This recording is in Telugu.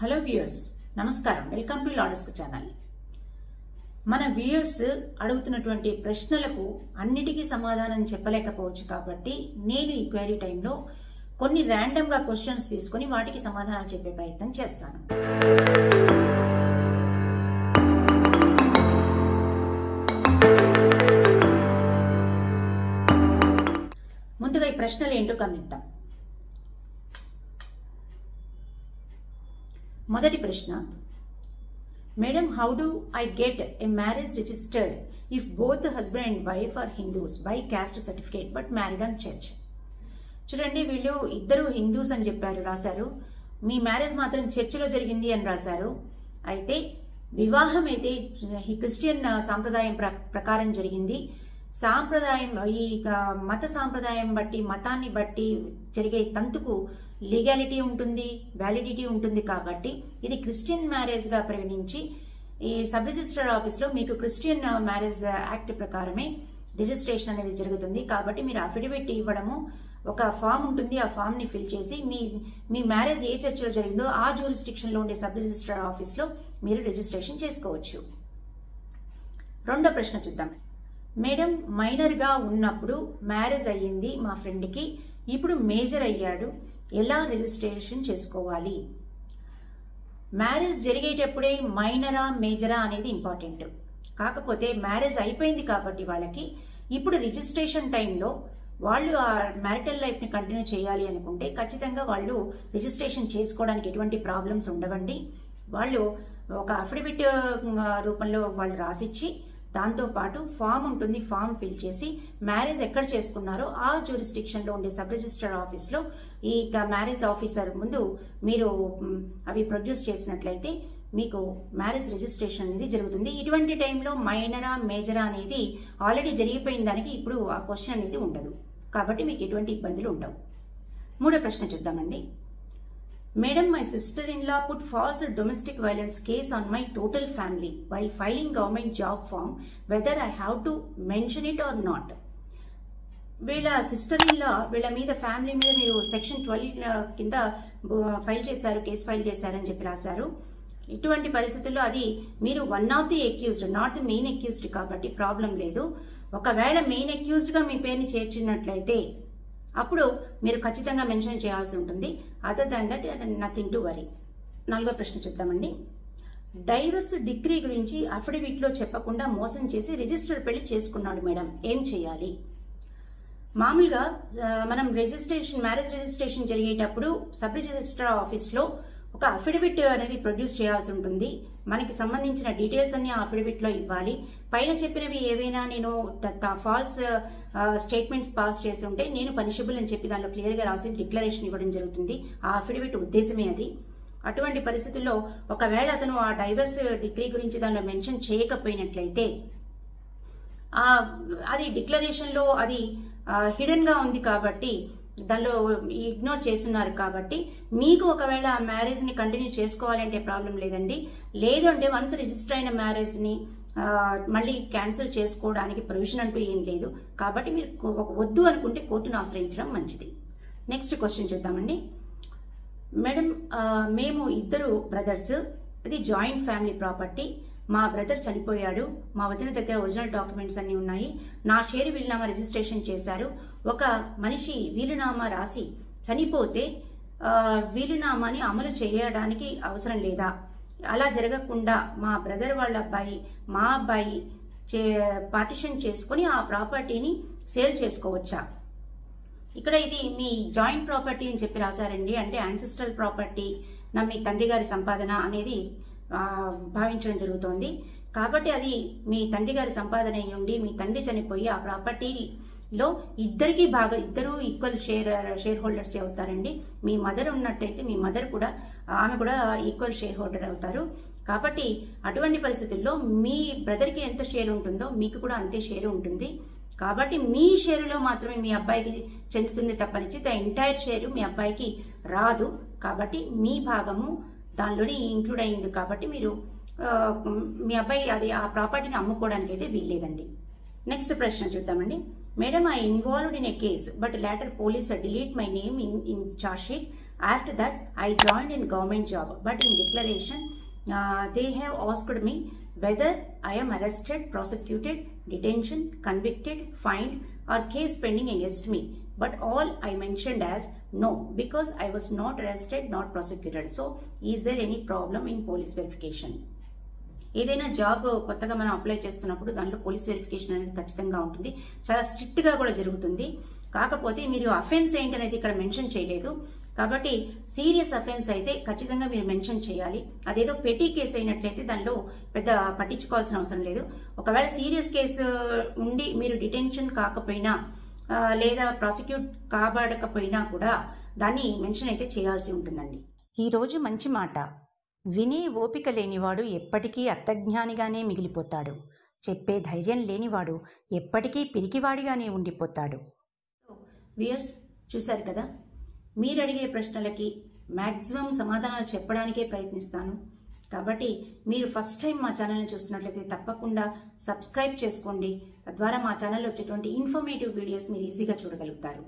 హలో వ్యూయర్స్, నమస్కారం. Welcome to law desk channel. మన వ్యూయర్స్ అడుగుతున్నటువంటి ప్రశ్నలకు అన్నిటికీ సమాధానం చెప్పలేకపోవచ్చు కాబట్టి నేను ఈ క్వైరీ టైంలో కొన్ని ర్యాండమ్గా క్వశ్చన్స్ తీసుకొని వాటికి సమాధానాలు చెప్పే ప్రయత్నం చేస్తాను. ముందుగా ఈ ప్రశ్నలు ఏంటో గమనిద్దాం. మొదటి ప్రశ్న, madam, how do I get a marriage registered if both husband and wife or Hindus by caste certificate but married on church? చూడండి, వీళ్ళు ఇద్దరు హిందూస్ అని రాశారు. మీ మ్యారేజ్ మాత్రం చర్చిలో జరిగింది అని రాశారు. అయితే వివాహం అయితే ఈ క్రిస్టియన్ సాంప్రదాయం ప్రకారం జరిగింది. సాంప్రదాయం, ఈ మత సాంప్రదాయం బట్టి, మతాన్ని బట్టి జరిగే తంతుకు లీగాలిటీ ఉంటుంది, వ్యాలిడిటీ ఉంటుంది. కాబట్టి ఇది క్రిస్టియన్ మ్యారేజ్గా పరిగణించి ఈ సబ్ రిజిస్టర్ ఆఫీస్లో మీకు క్రిస్టియన్ మ్యారేజ్ యాక్ట్ ప్రకారమే రిజిస్ట్రేషన్ అనేది జరుగుతుంది. కాబట్టి మీరు అఫిడవిట్ ఇవ్వడము, ఒక ఫామ్ ఉంటుంది, ఆ ఫామ్ని ఫిల్ చేసి మీ మ్యారేజ్ ఏ చర్చిలో జరిగిందో ఆ జ్యూరిస్డిక్షన్లో ఉండే సబ్ రిజిస్టర్ ఆఫీస్లో మీరు రిజిస్ట్రేషన్ చేసుకోవచ్చు. రెండో ప్రశ్న చూద్దాం. మేడం, మైనర్గా ఉన్నప్పుడు మ్యారేజ్ అయ్యింది మా ఫ్రెండ్కి, ఇప్పుడు మేజర్ అయ్యాడు, ఎలా రిజిస్ట్రేషన్ చేసుకోవాలి? మ్యారేజ్ జరిగేటప్పుడే మైనరా మేజరా అనేది ఇంపార్టెంట్. కాకపోతే మ్యారేజ్ అయిపోయింది కాబట్టి వాళ్ళకి ఇప్పుడు రిజిస్ట్రేషన్ టైంలో వాళ్ళు ఆ మ్యారిటల్ లైఫ్ని కంటిన్యూ చేయాలి అనుకుంటే ఖచ్చితంగా వాళ్ళు రిజిస్ట్రేషన్ చేసుకోవడానికి ఎటువంటి ప్రాబ్లమ్స్ ఉండవండి. వాళ్ళు ఒక అఫిడవిట్ రూపంలో వాళ్ళు రాసిచ్చి, దాంతోపాటు ఫామ్ ఉంటుంది, ఫామ్ ఫిల్ చేసి మ్యారేజ్ ఎక్కడ చేసుకున్నారో ఆ జ్యూరిస్డిక్షన్లో ఉండే సబ్ రిజిస్టర్ ఆఫీస్లో ఈ మ్యారేజ్ ఆఫీసర్ ముందు మీరు అవి ప్రొడ్యూస్ చేసినట్లయితే మీకు మ్యారేజ్ రిజిస్ట్రేషన్ అనేది జరుగుతుంది. ఇటువంటి టైంలో మైనరా మేజరా అనేది ఆల్రెడీ జరిగిపోయిన దానికి ఇప్పుడు ఆ క్వశ్చన్ అనేది ఉండదు. కాబట్టి మీకు ఎటువంటి ఇబ్బందులు ఉండవు. మూడో ప్రశ్న చూద్దామండి. Madam, my sister-in-law put false domestic violence case on my total family while filing government job form. Whether I have to mention it or not? వీళ్ళ సిస్టర్-ఇన్-లా వీళ్ళ మీద, ఫ్యామిలీ మీద మీరు సెక్షన్ 12 కింద ఫైల్ చేశారు, కేసు ఫైల్ చేశారని చెప్పి రాశారు. ఇటువంటి పరిస్థితుల్లో అది మీరు one of the accused, not the main accused కాబట్టి ప్రాబ్లం లేదు. ఒకవేళ మెయిన్ అక్యూజ్డ్గా మీ పేరుని చేర్చినట్లయితే అప్పుడు మీరు ఖచ్చితంగా మెన్షన్ చేయాల్సి ఉంటుంది. Other than that nothing to worry. నాలుగో ప్రశ్న చూద్దామండి. డైవర్స్ డిగ్రీ గురించి అఫిడవిట్లో చెప్పకుండా మోసం చేసి రిజిస్టర్ పెళ్లి చేసుకున్నాడు మేడం, ఏం చేయాలి? మామూలుగా మనం మ్యారేజ్ రిజిస్ట్రేషన్ జరిగేటప్పుడు సబ్ రిజిస్టర్ ఆఫీస్లో ఒక అఫిడవిట్ అనేది ప్రొడ్యూస్ చేయాల్సి ఉంటుంది. మనకి సంబంధించిన డీటెయిల్స్ అన్ని ఆ అఫిడవిట్లో ఇవ్వాలి. పైన చెప్పినవి ఏవైనా నేను ఫాల్స్ స్టేట్మెంట్స్ పాస్ చేసి ఉంటే నేను పనిషబుల్ అని చెప్పి దానిలో క్లియర్గా రాసి డిక్లరేషన్ ఇవ్వడం జరుగుతుంది. ఆ అఫిడవిట్ ఉద్దేశమే అది. అటువంటి పరిస్థితుల్లో ఒకవేళ అతను ఆ డైవర్స్ డిగ్రీ గురించి దానిలో మెన్షన్ చేయకపోయినట్లయితే అది డిక్లరేషన్లో అది హిడెన్గా ఉంది కాబట్టి దానిలో ఇగ్నోర్ చేస్తున్నారు. కాబట్టి మీకు ఒకవేళ ఆ మ్యారేజ్ని కంటిన్యూ చేసుకోవాలంటే ప్రాబ్లం లేదండి. లేదు అంటే వన్స్ రిజిస్టర్ అయిన మ్యారేజ్ని మళ్ళీ క్యాన్సిల్ చేసుకోవడానికి ప్రొవిజన్ అంటూ ఏం లేదు. కాబట్టి మీరు వద్దు అనుకుంటే కోర్టును ఆశ్రయించడం మంచిది. నెక్స్ట్ క్వశ్చన్ చూద్దామండి. మేడం, మేము ఇద్దరు బ్రదర్స్, అది జాయింట్ ఫ్యామిలీ ప్రాపర్టీ. మా బ్రదర్ చనిపోయాడు, మా వదిన దగ్గర ఒరిజినల్ డాక్యుమెంట్స్ అన్నీ ఉన్నాయి. నా షేరు వీలునామా రిజిస్ట్రేషన్ చేశారు. ఒక మనిషి వీలునామా రాసి చనిపోతే వీలునామాని అమలు చేయడానికి అవసరం లేదా? అలా జరగకుండా మా బ్రదర్ వాళ్ళ అబ్బాయి, మా అబ్బాయి పార్టిషన్ చేసుకొని ఆ ప్రాపర్టీని సేల్ చేసుకోవచ్చా? ఇక్కడ ఇది మీ జాయింట్ ప్రాపర్టీ అని చెప్పి రాశారండి. అంటే యాన్సిస్ట్రల్ ప్రాపర్టీ, మీ తండ్రి గారి సంపాదన అనేది భావించడం జరుగుతోంది. కాబట్టి అది మీ తండ్రి గారి సంపాదన అయ్యుండి మీ తండ్రి చనిపోయి ఆ ప్రాపర్టీలో ఇద్దరు ఈక్వల్ షేర్ హోల్డర్స్ అవుతారండి. మీ మదర్ ఉన్నట్టయితే మీ మదర్ కూడా, ఆమె కూడా ఈక్వల్ షేర్ హోల్డర్ అవుతారు. కాబట్టి అటువంటి పరిస్థితుల్లో మీ బ్రదర్కి ఎంత షేర్ ఉంటుందో మీకు కూడా అంతే షేర్ ఉంటుంది. కాబట్టి మీ షేరులో మాత్రమే మీ అబ్బాయికి చెందుతుంది తప్పనిచ్చి ద ఎంటైర్ షేరు మీ అబ్బాయికి రాదు. కాబట్టి మీ భాగము దానిలోనే ఇంక్లూడ్ అయింది. కాబట్టి మీరు మీ అబ్బాయి అది ఆ ప్రాపర్టీని అమ్ముకోవడానికి అయితే వీల్లేదండి. నెక్స్ట్ ప్రశ్న చూద్దామండి. Madam, I involved in a case, but later police delete my name in charge sheet. After that, I joined in government job. But in declaration, they have asked me whether I am arrested, prosecuted, detention, convicted, fined, or case pending against me. But all I mentioned as no, because I was not arrested, not prosecuted. So, is there any problem in police verification? ఏదైనా జాబ్ కొత్తగా మనం అప్లై చేస్తున్నప్పుడు దాంట్లో పోలీస్ వెరిఫికేషన్ అనేది ఖచ్చితంగా ఉంటుంది, చాలా స్ట్రిక్ట్గా కూడా జరుగుతుంది. కాకపోతే మీరు అఫెన్స్ ఏంటనేది ఇక్కడ మెన్షన్ చేయలేదు కాబట్టి సీరియస్ అఫెన్స్ అయితే ఖచ్చితంగా మీరు మెన్షన్ చేయాలి. అదేదో పెటీ కేసు అయినట్లయితే దానిలో పెద్ద పట్టించుకోవాల్సిన అవసరం లేదు. ఒకవేళ సీరియస్ కేసు ఉండి మీరు డిటెన్షన్ కాకపోయినా లేదా ప్రాసిక్యూట్ కాబడకపోయినా కూడా దాన్ని మెన్షన్ అయితే చేయాల్సి ఉంటుందండి. ఈరోజు మంచి మాట, వినే ఓపిక లేనివాడు ఎప్పటికీ అర్థజ్ఞానిగానే మిగిలిపోతాడు, చెప్పే ధైర్యం లేనివాడు ఎప్పటికీ పిరికివాడిగానే ఉండిపోతాడు. వ్యూయర్స్ చూశారు కదా, మీరు అడిగే ప్రశ్నలకి మ్యాక్సిమం సమాధానాలు చెప్పడానికే ప్రయత్నిస్తాను. కాబట్టి మీరు ఫస్ట్ టైం మా ఛానల్ని చూస్తున్నట్లయితే తప్పకుండా సబ్స్క్రైబ్ చేసుకోండి. తద్వారా మా ఛానల్లో వచ్చేటువంటి ఇన్ఫర్మేటివ్ వీడియోస్ మీరు ఈజీగా చూడగలుగుతారు.